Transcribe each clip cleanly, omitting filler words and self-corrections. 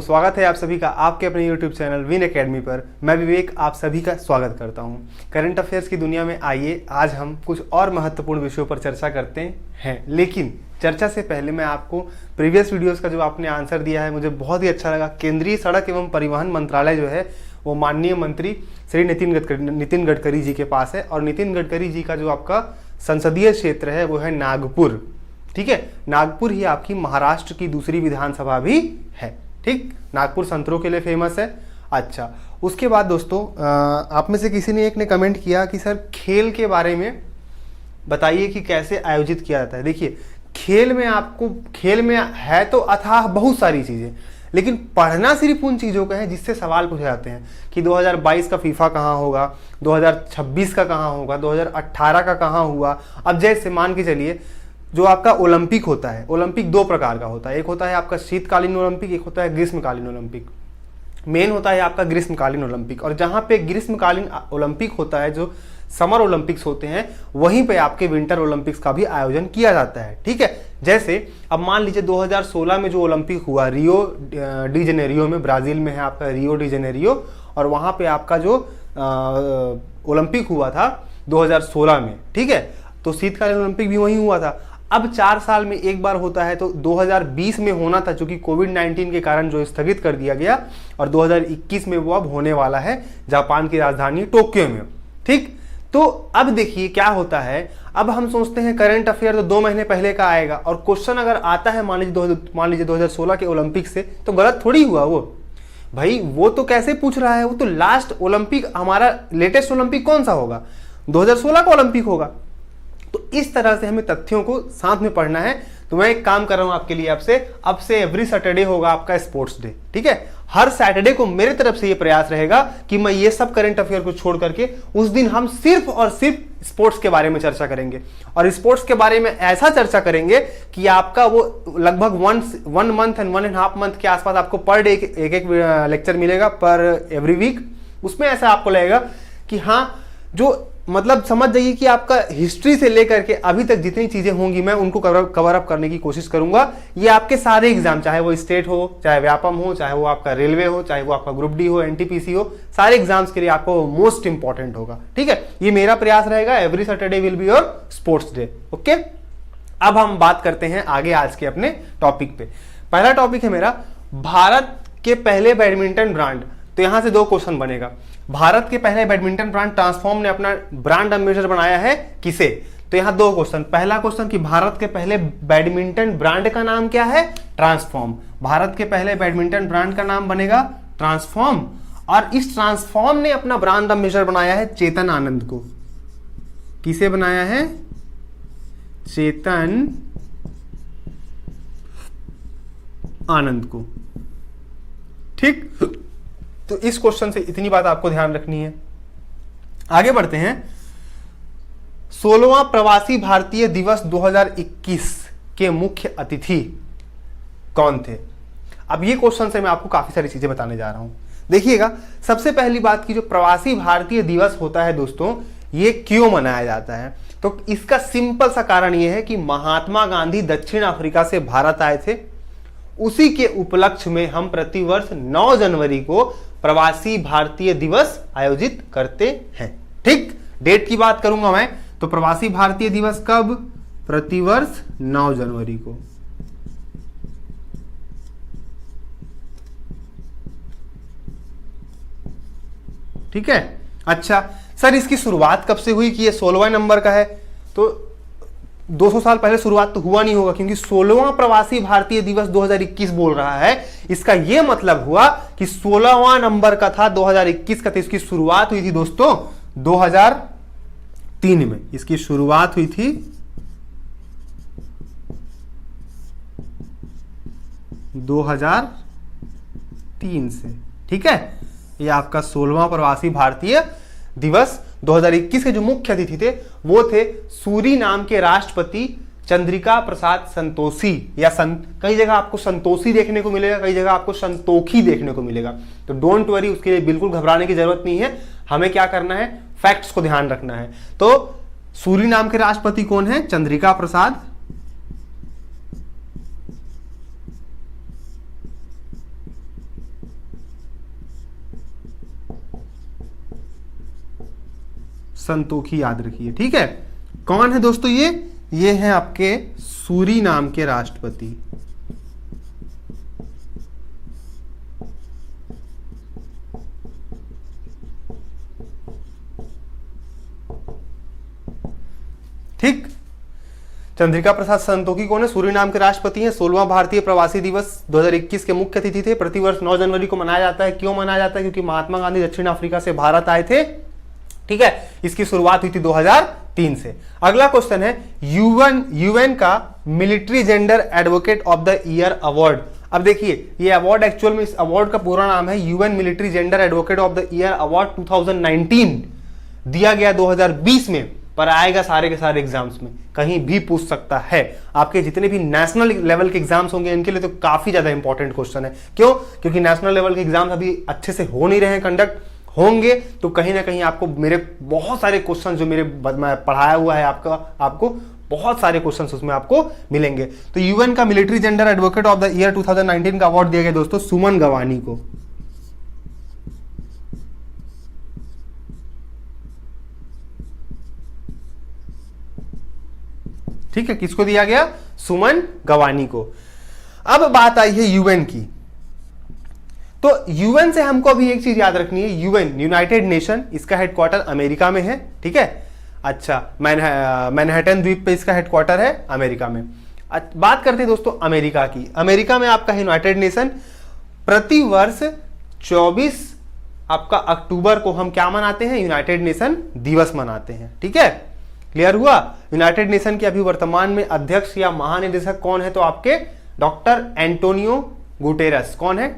स्वागत है आप सभी का आपके अपने YouTube चैनल विन एकेडमी पर। मैं विवेक आप सभी का स्वागत करता हूं। करंट अफेयर्स की दुनिया में आइए आज हम कुछ और महत्वपूर्ण विषयों पर चर्चा करते हैं, लेकिन चर्चा से पहले मैं आपको प्रीवियस वीडियोस का जो आपने आंसर दिया है मुझे बहुत ही अच्छा लगा। केंद्रीय सड़क एवं परिवहन मंत्रालय जो है वो माननीय मंत्री श्री नितिन गडकरी जी के पास है, और नितिन गडकरी जी का जो आपका संसदीय क्षेत्र है वो है नागपुर। ठीक है, नागपुर ही आपकी महाराष्ट्र की दूसरी विधानसभा भी है। ठीक, नागपुर संतरों के लिए फेमस है। अच्छा, उसके बाद दोस्तों आप में से किसी ने एक ने कमेंट किया कि सर खेल के बारे में बताइए कि कैसे आयोजित किया जाता है। देखिए, खेल में है तो अथाह बहुत सारी चीजें, लेकिन पढ़ना सिर्फ उन चीजों का है जिससे सवाल पूछे जाते हैं कि 2022 का फीफा कहाँ होगा, 2026 का कहाँ होगा, 2018 का कहाँ हुआ। अब जैसे मान के चलिए जो आपका ओलंपिक होता है, ओलंपिक दो प्रकार का होता है, एक होता है आपका शीतकालीन ओलंपिक, एक होता है ग्रीष्मकालीन ओलंपिक। मेन होता है आपका ग्रीष्मकालीन ओलंपिक, और जहाँ पे ग्रीष्मकालीन ओलंपिक होता है, जो समर ओलंपिक्स होते हैं, वहीं पे आपके विंटर ओलंपिक्स का भी आयोजन किया जाता है। ठीक है, जैसे अब मान लीजिए 2016 में जो ओलंपिक हुआ रियो डी जेनेरियो में, ब्राजील में है आपका रियो डी जेनेरियो, और वहाँ पे आपका जो ओलंपिक हुआ था 2016 में। ठीक है, तो शीतकालीन ओलंपिक भी वहीं हुआ था। अब 4 साल में एक बार होता है, तो 2020 में होना था, चूंकि कोविड-19 के कारण जो स्थगित कर दिया गया, और 2021 में वो अब होने वाला है जापान की राजधानी टोक्यो में। ठीक, तो अब देखिए क्या होता है। अब हम सोचते हैं करंट अफेयर तो 2 महीने पहले का आएगा, और क्वेश्चन अगर आता है मान लीजिए 2016 के ओलंपिक से, तो गलत थोड़ी हुआ वो भाई। वो तो कैसे पूछ रहा है, वो तो लास्ट ओलंपिक, हमारा लेटेस्ट ओलंपिक कौन सा होगा, 2016 का ओलंपिक होगा। तो इस तरह से हमें तथ्यों को साथ में पढ़ना है। तो मैं एक काम कर रहा हूं आपके लिए, अब से एवरी सैटरडे होगा आपका स्पोर्ट्स डे। ठीक है, हर सैटरडे को मेरे तरफ से ये प्रयास रहेगा कि मैं ये सब करंट अफेयर को छोड़ करके उस दिन हम सिर्फ और सिर्फ स्पोर्ट्स के बारे में चर्चा करेंगे, और स्पोर्ट्स के बारे में ऐसा चर्चा करेंगे कि आपका वो लगभग 1 मंथ एंड 1.5 मंथ के आसपास आपको पर डे एक लेक्चर मिलेगा पर एवरी वीक। उसमें ऐसा आपको लगेगा कि हाँ, जो मतलब समझ जाइए कि आपका हिस्ट्री से लेकर के अभी तक जितनी चीजें होंगी मैं उनको कवर अप करने की कोशिश करूंगा। ये आपके सारे एग्जाम, चाहे वो स्टेट हो, चाहे व्यापम हो, चाहे वो आपका रेलवे हो, चाहे वो आपका ग्रुप डी हो, एनटीपीसी हो, सारे एग्जाम्स के लिए आपको मोस्ट इंपॉर्टेंट होगा। ठीक है, ये मेरा प्रयास रहेगा। Every Saturday will be your sports day. Okay, अब हम बात करते हैं आगे आज के अपने टॉपिक पे। पहला टॉपिक है मेरा भारत के पहले बैडमिंटन ब्रांड। तो यहां से 2 क्वेश्चन बनेगा। भारत के पहले बैडमिंटन ब्रांड ट्रांसफॉर्म ने अपना ब्रांड एम्बेसडर बनाया है किसे? तो यहां 2 क्वेश्चन। पहला क्वेश्चन कि भारत के पहले बैडमिंटन ब्रांड का नाम क्या है? ट्रांसफॉर्म। भारत के पहले बैडमिंटन ब्रांड का नाम बनेगा ट्रांसफॉर्म, और इस ट्रांसफॉर्म ने अपना ब्रांड एम्बेसडर बनाया है चेतन आनंद को। किसे बनाया है? चेतन आनंद को। ठीक, तो इस क्वेश्चन से इतनी बात आपको ध्यान रखनी है। आगे बढ़ते हैं। 16वां प्रवासी भारतीय दिवस 2021 के मुख्य अतिथि कौन थे? अब ये क्वेश्चन से मैं आपको काफी सारी चीजें बताने जा रहा हूं। देखिएगा, सबसे पहली बात की जो प्रवासी भारतीय दिवस होता है दोस्तों, ये क्यों मनाया जाता है? तो इसका सिंपल सा कारण यह है कि महात्मा गांधी दक्षिण अफ्रीका से भारत आए थे। उसी के उपलक्ष्य में हम प्रतिवर्ष 9 जनवरी को प्रवासी भारतीय दिवस आयोजित करते हैं। ठीक, डेट की बात करूंगा मैं, तो प्रवासी भारतीय दिवस कब? प्रतिवर्ष 9 जनवरी को। ठीक है, अच्छा सर इसकी शुरुआत कब से हुई कि ये 16वां नंबर का है? तो 200 साल पहले शुरुआत तो हुआ नहीं होगा, क्योंकि 16वां प्रवासी भारतीय दिवस 2021 बोल रहा है। इसका यह मतलब हुआ कि 16वां नंबर का था 2021 का, तो इसकी शुरुआत हुई थी दोस्तों 2003 में। इसकी शुरुआत हुई थी 2003 से। ठीक है, यह आपका 16वां प्रवासी भारतीय दिवस। 2021 के जो मुख्य अतिथि थे वो थे सूरीनाम के राष्ट्रपति चंद्रिका प्रसाद संतोषी, या कई जगह आपको संतोषी देखने को मिलेगा, कई जगह आपको संतोखी देखने को मिलेगा। तो डोंट वरी, उसके लिए बिल्कुल घबराने की जरूरत नहीं है। हमें क्या करना है? फैक्ट्स को ध्यान रखना है। तो सूरीनाम के राष्ट्रपति कौन है? चंद्रिका प्रसाद संतोखी, याद रखिए, ठीक है। कौन है दोस्तों ये हैं आपके सूरीनाम के राष्ट्रपति। ठीक, चंद्रिका प्रसाद संतोखी कौन है? सूरीनाम के राष्ट्रपति हैं। 16वां भारतीय प्रवासी दिवस 2021 के मुख्य अतिथि थे। प्रतिवर्ष 9 जनवरी को मनाया जाता है। क्यों मनाया जाता है? क्योंकि महात्मा गांधी दक्षिण अफ्रीका से भारत आए थे, ठीक है। इसकी शुरुआत हुई थी 2003 से। अगला क्वेश्चन है यूएन का military gender advocate of the year award. अब देखिए, ये अवार्ड एक्चुअल में, इस अवार्ड का पूरा नाम है UN military gender advocate of the year award 2019, दिया गया 2020 में, पर आएगा सारे के सारे एग्जाम्स में, कहीं भी पूछ सकता है। आपके जितने भी नेशनल लेवल के एग्जाम्स होंगे इनके लिए तो काफी ज्यादा इंपॉर्टेंट क्वेश्चन है। क्यों? क्योंकि नेशनल लेवल के एग्जाम्स अभी अच्छे से हो नहीं रहे हैं, कंडक्ट होंगे तो कहीं ना कहीं आपको मेरे बहुत सारे क्वेश्चन जो मैं पढ़ाया हुआ है आपको बहुत सारे क्वेश्चन उसमें आपको मिलेंगे। तो यूएन का military gender advocate of the year 2019 का अवार्ड दिया गया दोस्तों सुमन गवानी को। ठीक है, किसको दिया गया? सुमन गवानी को। अब बात आई है यूएन की। तो यूएन से हमको अभी एक चीज याद रखनी है, यूएन यूनाइटेड नेशन, इसका हेडक्वार्टर अमेरिका में है, ठीक है। अच्छा, मैनहट्टन द्वीप पे इसका हेडक्वार्टर है अमेरिका में। बात करते हैं दोस्तों अमेरिका की। अमेरिका में आपका यूनाइटेड नेशन प्रति वर्ष 24 आपका अक्टूबर को हम क्या मनाते हैं? यूनाइटेड नेशन दिवस मनाते हैं, ठीक है। क्लियर हुआ? यूनाइटेड नेशन के अभी वर्तमान में अध्यक्ष या महानिदेशक कौन है? तो आपके डॉक्टर एंटोनियो गुटेरस। कौन है?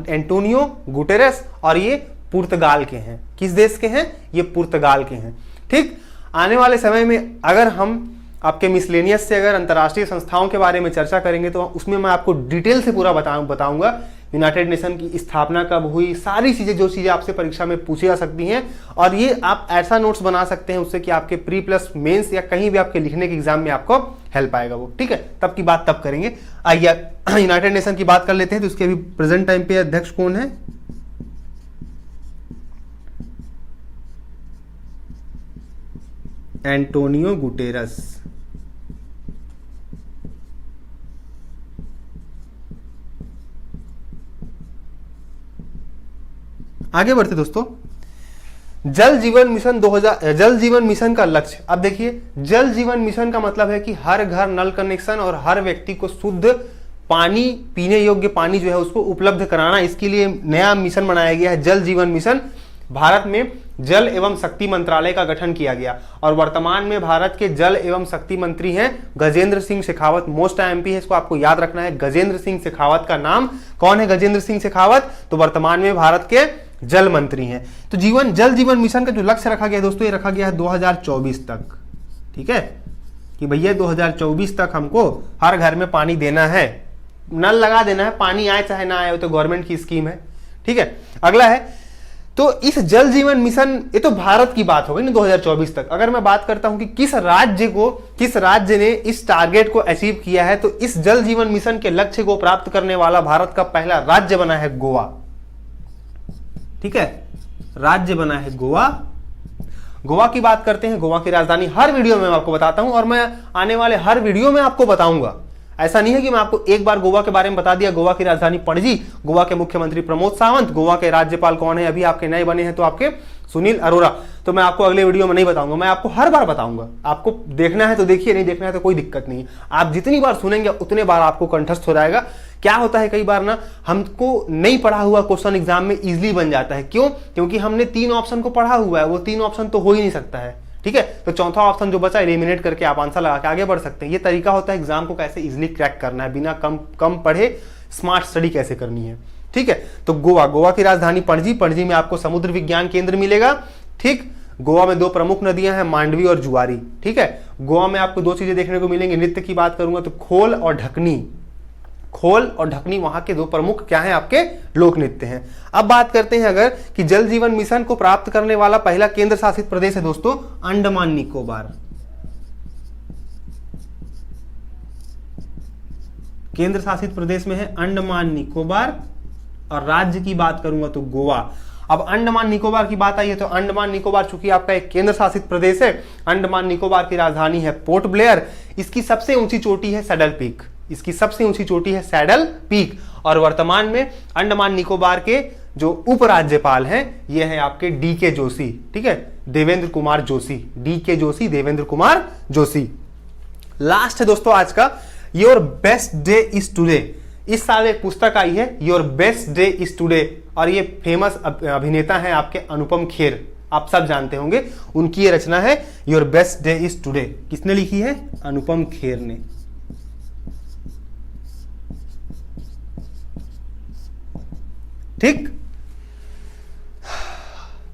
एंटोनियो गुटेरस, और ये पुर्तगाल के हैं। किस देश के हैं? ये पुर्तगाल के हैं, ठीक। आने वाले समय में अगर हम आपके मिसलेनियस से अगर अंतर्राष्ट्रीय संस्थाओं के बारे में चर्चा करेंगे तो उसमें मैं आपको डिटेल से पूरा बताऊंगा यूनाइटेड नेशन की स्थापना कब हुई, सारी चीजें, जो चीजें आपसे परीक्षा में पूछी जा सकती हैं। और ये आप ऐसा नोट्स बना सकते हैं उससे कि आपके प्री प्लस मेंस या कहीं भी आपके लिखने के एग्जाम में आपको हेल्प आएगा वो, ठीक है। तब की बात तब करेंगे। आइए यूनाइटेड नेशन की बात कर लेते हैं। तो उसके अभी प्रेजेंट टाइम पे अध्यक्ष कौन है? Antonio Guterres. आगे बढ़ते दोस्तों, जल जीवन मिशन का लक्ष्य। अब देखिए, जल जीवन मिशन का मतलब है कि हर घर नल कनेक्शन और हर व्यक्ति को शुद्ध पानी, पीने योग्य पानी जो है उसको उपलब्ध कराना। इसके लिए नया मिशन बनाया गया है, जल जीवन मिशन। भारत में जल एवं शक्ति मंत्रालय का गठन किया गया और वर्तमान में भारत के जल एवं शक्ति मंत्री हैं गजेंद्र सिंह शेखावत। मोस्ट आईएमपी है, इसको आपको याद रखना है। गजेंद्र सिंह शेखावत का नाम, कौन है गजेंद्र सिंह शेखावत? तो वर्तमान में भारत के जल मंत्री हैं। तो जल जीवन मिशन का जो लक्ष्य रखा गया दोस्तों, ये रखा गया है 2024 तक, ठीक है, कि भैया 2024 तक हमको हर घर में पानी देना है, नल लगा देना है, पानी आए चाहे ना आए, तो गवर्नमेंट की स्कीम है, ठीक है। अगला है, तो इस जल जीवन मिशन, ये तो भारत की बात हो गई ना 2024 तक। अगर मैं बात करता हूं कि किस राज्य ने इस टारगेट को अचीव किया है, तो इस जल जीवन मिशन के लक्ष्य को प्राप्त करने वाला भारत का पहला राज्य बना है गोवा, ठीक है। राज्य बना है गोवा। गोवा की बात करते हैं। गोवा की राजधानी हर वीडियो में मैं आपको बताता हूं और मैं आने वाले हर वीडियो में आपको बताऊंगा। ऐसा नहीं है कि मैं आपको एक बार गोवा के बारे में बता दिया। गोवा की राजधानी पणजी, गोवा के मुख्यमंत्री प्रमोद सावंत, गोवा के राज्यपाल कौन है, अभी आपके नए बने हैं तो आपके सुनील अरोरा। तो मैं आपको अगले वीडियो में नहीं बताऊंगा, मैं आपको हर बार बताऊंगा। आपको देखना है तो देखिए, नहीं देखना है तो कोई दिक्कत नहीं। आप जितनी बार सुनेंगे उतने बार आपको कंठस्थ हो जाएगा। क्या होता है, कई बार ना हमको नहीं पढ़ा हुआ क्वेश्चन एग्जाम में इजीली बन जाता है। क्यों? क्योंकि हमने 3 ऑप्शन को पढ़ा हुआ है, वो 3 ऑप्शन तो हो ही नहीं सकता है, ठीक है। तो चौथा ऑप्शन जो बचा एलिमिनेट करके आप आंसर लगा के आगे बढ़ सकते हैं। ये तरीका होता है एग्जाम को कैसे इजीली क्रैक करना है, बिना कम पढ़े स्मार्ट स्टडी कैसे करनी है, ठीक है। तो गोवा की राजधानी पणजी में आपको समुद्र विज्ञान केंद्र मिलेगा, ठीक। गोवा में 2 प्रमुख नदियां हैं, मांडवी और जुआरी, ठीक है। गोवा में आपको 2 चीजें देखने को मिलेंगी। नृत्य की बात करूंगा तो खोल और ढकनी वहां के 2 प्रमुख क्या हैं, आपके लोक नृत्य हैं। अब बात करते हैं अगर कि जल जीवन मिशन को प्राप्त करने वाला पहला केंद्र शासित प्रदेश है दोस्तों अंडमान निकोबार। केंद्र शासित प्रदेश में है अंडमान निकोबार। और राज्य की बात करूंगा तो गोवा। अब अंडमान निकोबार की बात आई है तो अंडमान निकोबार चूंकि आपका एक केंद्र शासित प्रदेश है, अंडमान निकोबार की राजधानी है पोर्ट ब्लेयर। इसकी सबसे ऊंची चोटी है सैडल पीक, इसकी सबसे ऊंची चोटी है सैडल पीक। और वर्तमान में अंडमान निकोबार के जो उपराज्यपाल हैं ये हैं आपके DK जोशी, ठीक है, देवेंद्र कुमार जोशी, DK जोशी, देवेंद्र कुमार जोशी। लास्ट है दोस्तों आज का, your best day is today. इस साल एक पुस्तक आई है your best day is today, और ये फेमस अभिनेता हैं आपके अनुपम खेर, आप सब जानते होंगे, उनकी ये रचना है your best day is today. किसने लिखी है? अनुपम खेर ने। ठीक,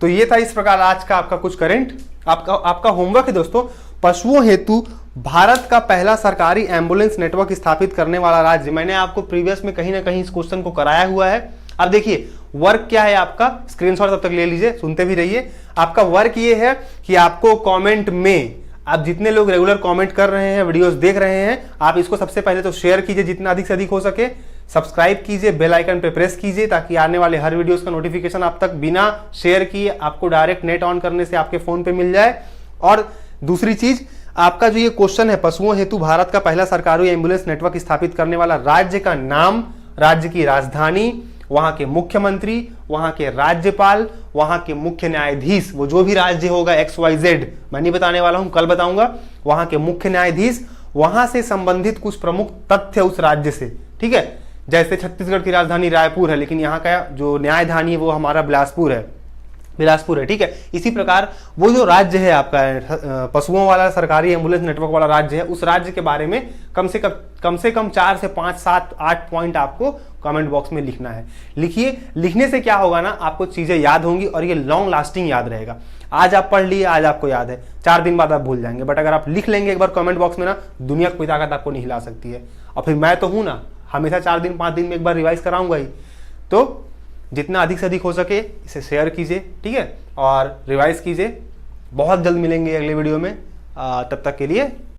तो ये था इस प्रकार आज का आपका कुछ करंट। आपका होमवर्क है दोस्तों, पशुओं हेतु भारत का पहला सरकारी एम्बुलेंस नेटवर्क स्थापित करने वाला राज्य। मैंने आपको प्रीवियस में कहीं ना कहीं इस क्वेश्चन को कराया हुआ है। अब देखिए वर्क क्या है आपका, स्क्रीनशॉट तब तक ले लीजिए, सुनते भी रहिए। आपका वर्क ये है कि आपको कमेंट में, आप जितने लोग रेगुलर कमेंट कर रहे हैं, वीडियोस देख रहे हैं, आप इसको सबसे पहले तो शेयर कीजिए जितना अधिक से अधिक हो सके, सब्सक्राइब कीजिए, बेल आइकन पे प्रेस कीजिए ताकि आने वाले हर वीडियोस का नोटिफिकेशन आप तक बिना शेयर किए आपको डायरेक्ट नेट ऑन करने से आपके फोन पे मिल जाए। और दूसरी चीज, आपका जो ये क्वेश्चन है पशुओं हेतु भारत का पहला सरकारी एम्बुलेंस नेटवर्क स्थापित करने वाला राज्य का नाम, राज्य की राजधानी, वहां के मुख्यमंत्री, वहां के राज्यपाल, वहां के मुख्य न्यायाधीश, वो जो भी राज्य होगा XYZ, मैं नहीं बताने वाला हूं, कल बताऊंगा, वहां के मुख्य न्यायाधीश, वहां से संबंधित कुछ प्रमुख तथ्य उस राज्य से, ठीक है। जैसे छत्तीसगढ़ की राजधानी रायपुर है, लेकिन यहाँ का जो न्यायधानी है वो हमारा बिलासपुर है, ठीक है। इसी प्रकार वो जो राज्य है आपका पशुओं वाला सरकारी एम्बुलेंस नेटवर्क वाला राज्य है, उस राज्य के बारे में कम से कम 4 से 5, 7, 8 पॉइंट आपको कमेंट बॉक्स में लिखना है। लिखिए, लिखने से क्या होगा ना, आपको चीजें याद होंगी और ये लॉन्ग लास्टिंग याद रहेगा। आज आप पढ़ लिए, आज आपको याद है, 4 दिन बाद आप भूल जाएंगे, बट अगर आप लिख लेंगे एक बार कमेंट बॉक्स में ना, दुनिया की कोई ताकत आपको नहीं हिला सकती है। और फिर मैं तो हूं ना, हमेशा 4 दिन 5 दिन में एक बार रिवाइज कराऊंगा ही। तो जितना अधिक से अधिक हो सके इसे शेयर कीजिए, ठीक है, और रिवाइज कीजिए। बहुत जल्द मिलेंगे अगले वीडियो में, तब तक के लिए